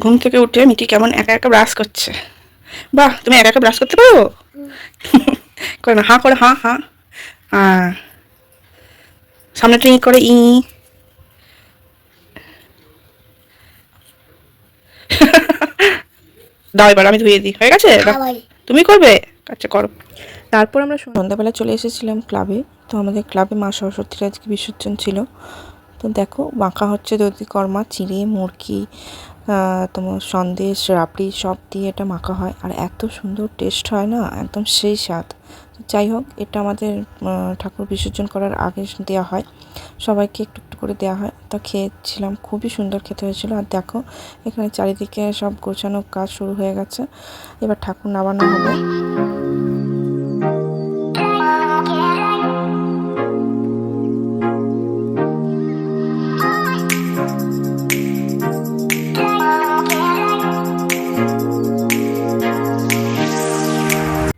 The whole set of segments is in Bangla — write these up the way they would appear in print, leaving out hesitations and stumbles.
ঘুম থেকে উঠে মিটি কেমন একা একা ব্রাশ করছে। বাহ, তুমি একা একা ব্রাশ করতে পারো? করে না, হাঁ করে, হাঁ হাঁ। সামনে ট্রিং করে ই। দাও এবার আমি ধুয়ে দিই। হয়ে গেছে? তুমি করবে? আচ্ছা করো। তারপর আমরা সন্ধ্যাবেলা চলে এসেছিলাম ক্লাবে। তো আমাদের ক্লাবে মা সরস্বতীর আজকে বিসর্জন ছিল। তো দেখো মাখা হচ্ছে দধিকর্মা, চিড়ে, মুরগি, তোমার সন্দেশ, রাবড়ি সব দিয়ে এটা মাখা হয়। আর এত সুন্দর টেস্ট হয় না, একদম সেই স্বাদ। যাই হোক, এটা আমাদের ঠাকুর বিসর্জন করার আগে দেওয়া হয়, সবাইকে একটু একটু করে দেওয়া হয়। তো খেয়েছিলাম, খুবই সুন্দর খেতে হয়েছিল। আর দেখো এখানে চারিদিকে সব গোছানো কাজ শুরু হয়ে গেছে, এবার ঠাকুর নামানো হবে।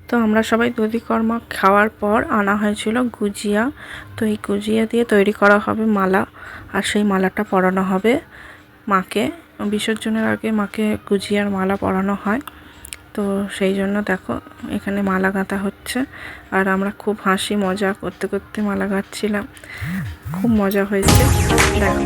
তো আমরা সবাই দধিকর্মা খাওয়ার পর আনা হয়েছিল গুজিয়া। তো এই গুজিয়া দিয়ে তৈরি করা হবে মালা, আর সেই মালাটা পরানো হবে মাকে। বিসর্জনের আগে মাকে গুজিয়ার মালা পরানো হয়। তো সেই জন্য দেখো এখানে মালা গাঁথা হচ্ছে, আর আমরা খুব হাসি মজা করতে করতে মালা গাঁথছিলাম, খুব মজা হয়েছে। দেখো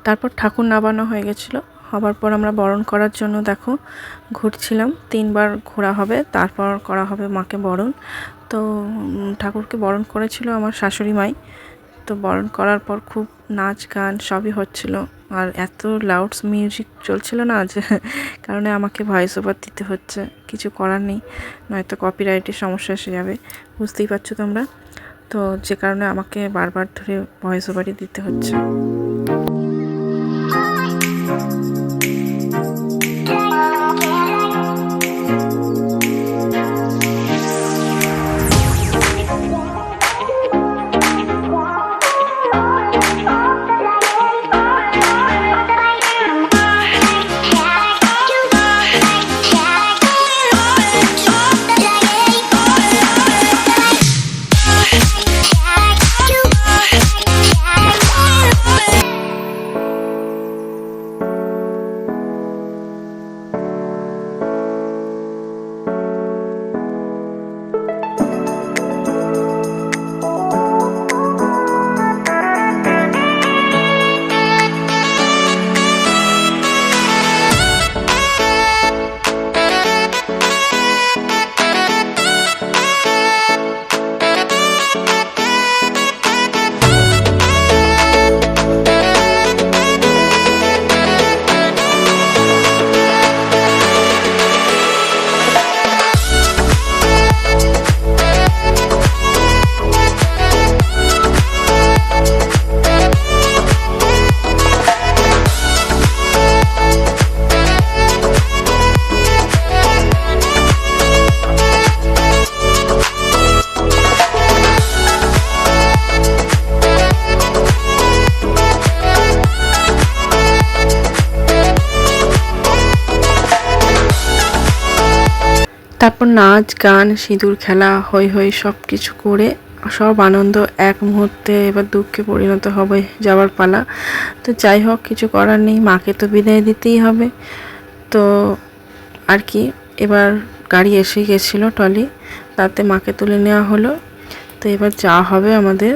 তারপর ঠাকুর নামানো হয়ে গেছিলো। হবার পর আমরা বরণ করার জন্য দেখো ঘুরছিলাম, 3বার ঘোরা হবে, তারপর করা হবে মাকে বরণ। তো ঠাকুরকে বরণ করেছিল আমার শাশুড়ি মাই। তো বরণ করার পর খুব নাচ গান সবই হচ্ছিল, আর এত লাউড মিউজিক চলছিল না যে কারণে আমাকে ভয়েস ওভার দিতে হচ্ছে, কিছু করার নেই, নয়তো কপিরাইটের সমস্যা এসে যাবে, বুঝতেই পারছো তোমরা। তো যে কারণে আমাকে বারবার ধরে ভয়েস ওভারই দিতে হচ্ছে। তারপর নাচ গান, সিঁদুর খেলা, হই হই সব কিছু করে সব আনন্দ এক মুহূর্তে এবার দুঃখে পরিণত হবে যাওয়ার পালা। তো যাই হোক, কিছু করার নেই, মাকে তো বিদায় দিতেই হবে। তো আর কি, এবার গাড়ি এসে গেছিলো টলি, তাতে মাকে তুলে নেওয়া হলো। তো এবার যাওয়া হবে আমাদের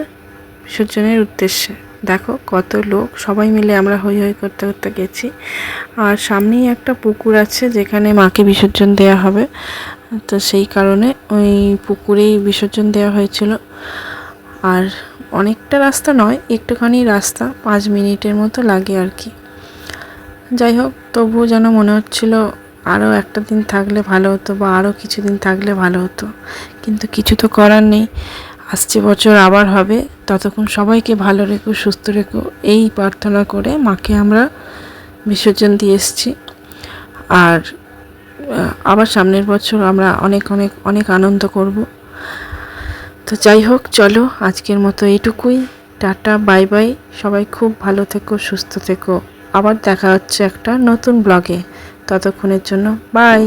বিসর্জনের উদ্দেশ্যে। দেখো কত লোক, সবাই মিলে আমরা হই হই করতে করতে গেছি। আর সামনেই একটা পুকুর আছে যেখানে মাকে বিসর্জন দেওয়া হবে। তো সেই কারণে ওই পুকুরেই বিসর্জন দেওয়া হয়েছিল। আর অনেকটা রাস্তা নয়, একটুখানি রাস্তা, 5 মিনিটের মতো লাগে আর কি। যাই হোক, তবুও যেন মনে হচ্ছিল আরও একটা দিন থাকলে ভালো হতো, বা আরও কিছুদিন থাকলে ভালো হতো, কিন্তু কিছু তো করার নেই। আসছে বছর আবার হবে, ততক্ষণ সবাইকে ভালো রেখো, সুস্থ রেখো, এই প্রার্থনা করে মাকে আমরা বিসর্জন দিয়ে এসেছি। আর আবার সামনের বছর আমরা অনেক অনেক অনেক আনন্দ করব। তো যাই হোক, চলো আজকের মতো এইটুকুই। Tata, bye bye. সবাই খুব ভালো থেকো, সুস্থ থেকো। আবার দেখা হচ্ছে একটা নতুন ব্লগে। ততক্ষণের জন্য বাই।